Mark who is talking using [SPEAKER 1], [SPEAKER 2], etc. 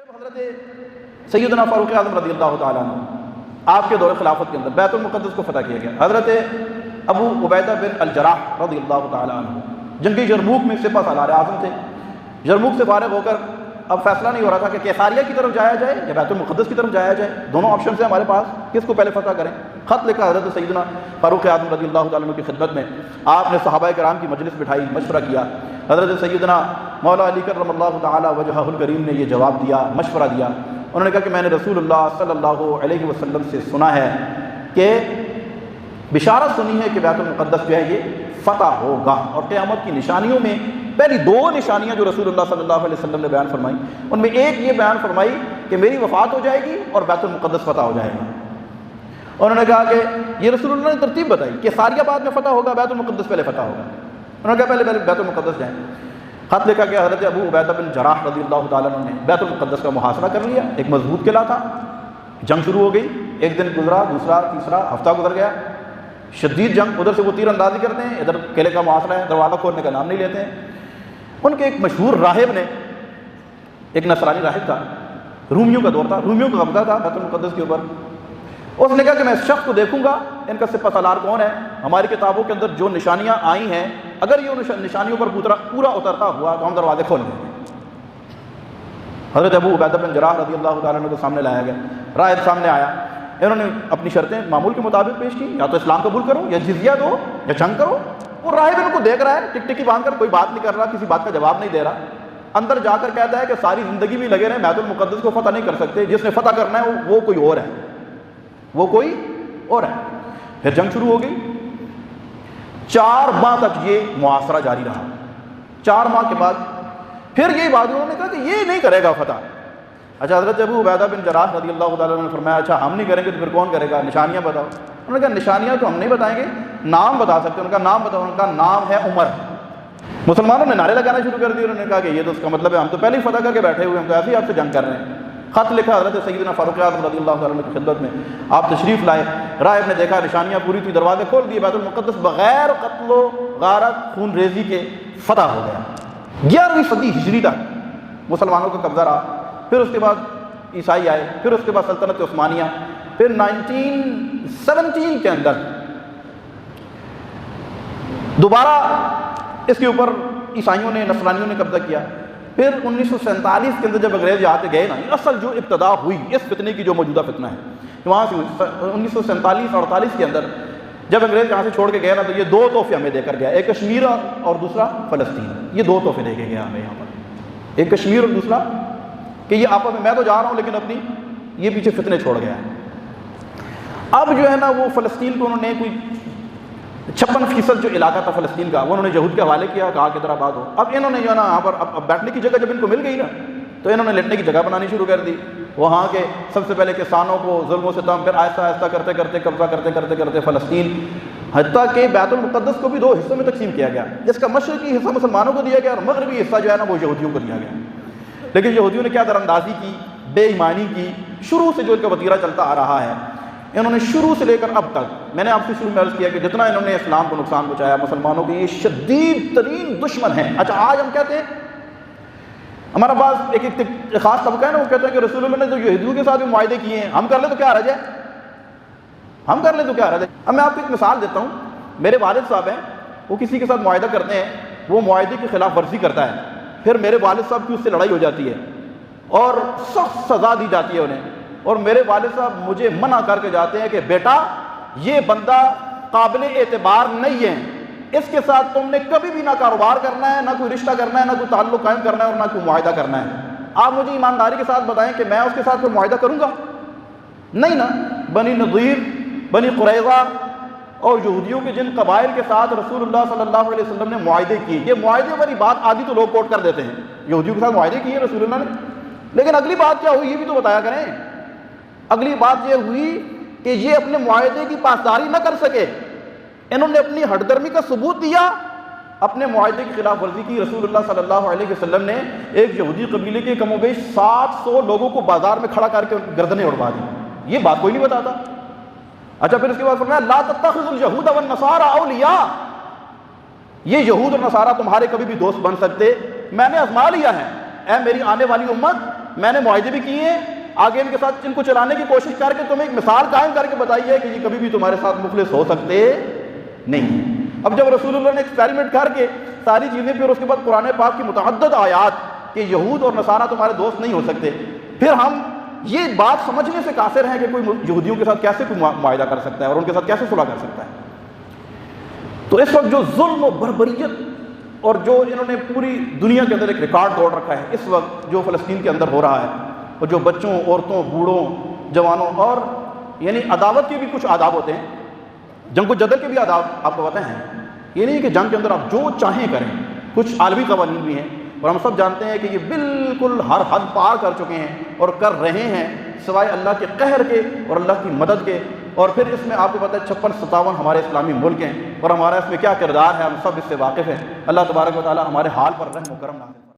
[SPEAKER 1] حضرت سیدنا فاروق اعظم رضی اللہ تعالیٰ عنہ آپ کے دور خلافت کے اندر بیت المقدس کو فتح کیا گیا۔ حضرت ابو عبیدہ بن الجراح رضی اللہ تعالیٰ عنہ جنگی یرموک میں سپہ سالار اعظم تھے۔ یرموک سے فارغ ہو کر اب فیصلہ نہیں ہو رہا تھا کہ کیساریہ کی طرف جایا جائے یا بیت المقدس کی طرف جایا جائے، دونوں آپشن ہیں ہمارے پاس، کس کو پہلے فتح کریں؟ خط لکھا حضرت سیدنا فاروق اعظم رضی اللہ تعالیٰ عنہ کی خدمت میں، آپ نے صحابہ کرام کی مجلس بٹھائی، مشورہ کیا۔ حضرت سیدنا مولا علی کرم اللہ تعالیٰ وجہہ الکریم نے یہ جواب دیا، مشورہ دیا، انہوں نے کہا کہ میں نے رسول اللہ صلی اللہ علیہ وسلم سے سنا ہے کہ بشارت سنی ہے کہ بیت المقدس جو ہے یہ فتح ہوگا، اور قیامت کی نشانیوں میں پہلی دو نشانیاں جو رسول اللہ صلی اللہ علیہ وسلم نے بیان فرمائی، ان میں ایک یہ بیان فرمائی کہ میری وفات ہو جائے گی اور بیت المقدس فتح ہو جائے گا۔ انہوں نے کہا کہ یہ رسول اللہ نے ترتیب بتائی کہ ساریہ بعد میں فتح ہوگا، بیت المقدس پہلے فتح ہوگا۔ انہوں نے کہا پہلے بیت المقدس جائیں۔ خط لکھا کہ حضرت ابو عبیدہ بن جراح رضی اللہ تعالیٰ عنہ نے بیت المقدس کا محاصرہ کر لیا، ایک مضبوط قلعہ تھا، جنگ شروع ہو گئی، ایک دن گزرا، دوسرا، تیسرا، ہفتہ گزر گیا، شدید جنگ، ادھر سے وہ تیر اندازی کرتے ہیں، ادھر قلعے کا محاصرہ ہے، دروازہ کھولنے کا نام نہیں لیتے ہیں۔ ان کے ایک مشہور راہب نے، ایک نصرانی راہب تھا، رومیوں کا دور تھا، رومیوں کا قبضہ تھا بیت المقدس کے اوپر، اس نے کہا کہ میں اس شخص کو دیکھوں گا ان کا سپہ سالار کون ہے، ہماری کتابوں کے اندر جو نشانیاں آئی ہیں اگر یہ ان نشانیوں پر پورا اترتا ہوا تو ہم دروازے کھول دیں گے۔ حضرت ابو عبیدہ بن جراح رضی اللہ تعالیٰ عنہ کو سامنے لایا گیا، راہب سامنے آیا، انہوں نے اپنی شرطیں معمول کے مطابق پیش کی، یا تو اسلام قبول کرو یا جزیہ دو یا جنگ کرو۔ وہ راہب ان کو دیکھ رہا ہے، ٹک ٹکی باندھ کر، کوئی بات نہیں کر رہا، کسی بات کا جواب نہیں دے رہا، اندر جا کر کہتا ہے کہ ساری زندگی بھی لگے رہے بیت المقدس کو فتح نہیں کر سکتے، جس نے فتح کرنا ہے وہ کوئی اور ہے، وہ کوئی اور ہے۔ پھر جنگ شروع ہو گئی، 4 ماہ تک یہ محاصرہ جاری رہا۔ 4 ماہ کے بعد پھر یہی بات انہوں نے کہا کہ یہ نہیں کرے گا فتح۔ اچھا، حضرت ابو عبیدہ بن جراح رضی اللہ تعالیٰ عنہ نے فرمایا اچھا ہم نہیں کریں گے تو پھر کون کرے گا، نشانیاں بتاؤ۔ انہوں نے کہا نشانیاں تو ہم نہیں بتائیں گے، نام بتا سکتے ہیں۔ انہوں نے کہا نام بتاؤ۔ انہوں نے کہا نام ہے عمر۔ مسلمانوں نے نعرے لگانا شروع کر دیے، انہوں نے کہا کہ یہ تو اس کا مطلب ہے ہم تو پہلے ہی فتح کر کے بیٹھے ہوئے، ہم تو ایسے ہی آپ سے جنگ کر رہے ہیں۔ خط لکھا حضرت سیدنا فاروق اعظم رضی اللہ تعالیٰ عنہ کی خدمت میں، آپ تشریف لائے، راہب نے دیکھا نشانیاں پوری تھی، دروازے کھول دیے، بیت المقدس بغیر قتل و غارت خون ریزی کے فتح ہو گیا۔ 11ویں صدی ہجری تک مسلمانوں کا قبضہ رہا۔ پھر اس کے بعد عیسائی آئے، پھر اس کے بعد سلطنت عثمانیہ، پھر 1917 کے اندر دوبارہ اس کے اوپر عیسائیوں نے، نصرانیوں نے قبضہ کیا۔ پھر 1947 کے اندر جب انگریز یہاں سے گئے نا، اصل جو ابتدا ہوئی اس فتنے کی، جو موجودہ فتنہ ہے وہاں سے 1947-48 کے اندر جب انگریز یہاں سے چھوڑ کے گئے نا، تو یہ 2 تحفے ہمیں دے کر گیا، ایک کشمیر اور دوسرا فلسطین۔ یہ 2 تحفے دے کے گیا ہمیں یہاں پر، ایک کشمیر اور دوسرا کہ یہ آپس میں تو جا رہا ہوں لیکن اپنی یہ پیچھے فتنے چھوڑ گیا ہے۔ اب جو ہے نا وہ فلسطین کو انہوں نے کوئی 56% جو علاقہ تھا فلسطین کا، وہ انہوں نے یہود کے حوالے کیا، کہا کہ ادھر آباد ہو۔ اب انہوں نے جو ہے نا یہاں پر اب بیٹھنے کی جگہ جب ان کو مل گئی نا، تو انہوں نے لیٹنے کی جگہ بنانی شروع کر دی۔ وہاں کے سب سے پہلے کسانوں کو ظلم و ستم، پھر آہستہ آہستہ کرتے کرتے قبضہ کرتے فلسطین، حتیٰ کہ بیت المقدس کو بھی 2 حصوں میں تقسیم کیا گیا، جس کا مشرقی حصہ مسلمانوں کو دیا گیا اور مغربی حصہ جو ہے نا وہ یہودیوں کو دیا گیا۔ لیکن یہودیوں نے کیا دراندازی کی، بے ایمانی کی، شروع سے جو ان کا وتیرہ چلتا آ رہا ہے، انہوں نے شروع سے لے کر اب تک، میں نے آپ سے شروع میں عرض کیا کہ جتنا انہوں نے اسلام کو نقصان پہنچایا، مسلمانوں کے یہ شدید ترین دشمن ہیں۔ اچھا آج ہم کہتے ہیں، ہمارا بعض ایک خاص طبقہ ہے نا، وہ کہتے ہیں کہ رسول اللہ نے جو یہودیوں کے ساتھ بھی معاہدے کیے ہیں، ہم کر لیں تو کیا حرج ہے، ہم کر لیں تو کیا حرج ہے۔ اب میں آپ کو ایک مثال دیتا ہوں، میرے والد صاحب ہیں، وہ کسی کے ساتھ معاہدہ کرتے ہیں، وہ معاہدے کی خلاف ورزی کرتا ہے، پھر میرے والد صاحب کی اس سے لڑائی ہو جاتی ہے اور سخت سزا دی جاتی ہے انہیں، اور میرے والد صاحب مجھے منع کر کے جاتے ہیں کہ بیٹا یہ بندہ قابل اعتبار نہیں ہے، اس کے ساتھ تم نے کبھی بھی نہ کاروبار کرنا ہے، نہ کوئی رشتہ کرنا ہے، نہ کوئی تعلق قائم کرنا ہے، اور نہ کوئی معاہدہ کرنا ہے۔ آپ مجھے ایمانداری کے ساتھ بتائیں کہ میں اس کے ساتھ کوئی معاہدہ کروں گا؟ نہیں نا۔ بنی نضیر، بنی قریظہ اور یہودیوں کے جن قبائل کے ساتھ رسول اللہ صلی اللہ علیہ وسلم نے معاہدے کیے، یہ معاہدے والی بات آدھی تو لوگ کوٹ کر دیتے ہیں، یہودیوں کے ساتھ معاہدے کیے رسول اللہ نے، لیکن اگلی بات کیا ہوئی یہ بھی تو بتایا کریں۔ اگلی بات یہ ہوئی کہ یہ اپنے معاہدے کی پاسداری نہ کر سکے، انہوں نے اپنی ہٹ درمی کا ثبوت دیا، اپنے معاہدے کی خلاف ورزی کی۔ رسول اللہ صلی اللہ علیہ وسلم نے ایک یہودی قبیلے کے کم و بیش 700 لوگوں کو بازار میں کھڑا کر کے گردنیں اڑوا دی، یہ بات کوئی نہیں بتاتا۔ اچھا پھر اس کے بعد فرمایا لا تتخذوا اليهود والنصارى اولیاء، یہ یہود اور نصارہ تمہارے کبھی بھی دوست بن سکتے، میں نے آزما لیا ہے، اے میری آنے والی امت میں نے معاہدے بھی کیے ہیں، آگے ان کے ساتھ ان کو چلانے کی کوشش کر کے تمہیں ایک مثال قائم کر کے بتائیے کہ یہ کبھی بھی تمہارے ساتھ مخلص ہو سکتے نہیں۔ اب جب رسول اللہ نے ایکسپیریمنٹ کر کے ساری چیزیں، پھر اس کے بعد قرآن پاک کی متعدد آیات کہ یہود اور نصارہ تمہارے دوست نہیں ہو سکتے، پھر ہم یہ بات سمجھنے سے قاصر ہیں کہ کوئی یہودیوں کے ساتھ کیسے کوئی معاہدہ کر سکتا ہے اور ان کے ساتھ کیسے صلح کر سکتا ہے۔ تو اس وقت جو ظلم و بربریت اور جو انہوں نے پوری دنیا کے اندر ایک ریکارڈ توڑ رکھا ہے اس وقت جو فلسطین کے اندر ہو رہا ہے، اور جو بچوں، عورتوں، بوڑھوں، جوانوں، اور یعنی عداوت کے بھی کچھ آداب ہوتے ہیں، جنگ و جدل کے بھی آداب آپ کو پتہ ہیں۔ یہ نہیں کہ جنگ کے اندر آپ جو چاہیں کریں، کچھ عالمی قوانین بھی ہیں، اور ہم سب جانتے ہیں کہ یہ بالکل ہر حد پار کر چکے ہیں اور کر رہے ہیں، سوائے اللہ کے قہر کے اور اللہ کی مدد کے۔ اور پھر اس میں آپ کو پتہ ہے 56-57 ہمارے اسلامی ملک ہیں، اور ہمارا اس میں کیا کردار ہے ہم سب اس سے واقف ہیں۔ اللہ تبارک و تعالی ہمارے حال پر رحم و کرم نازل فرمائے۔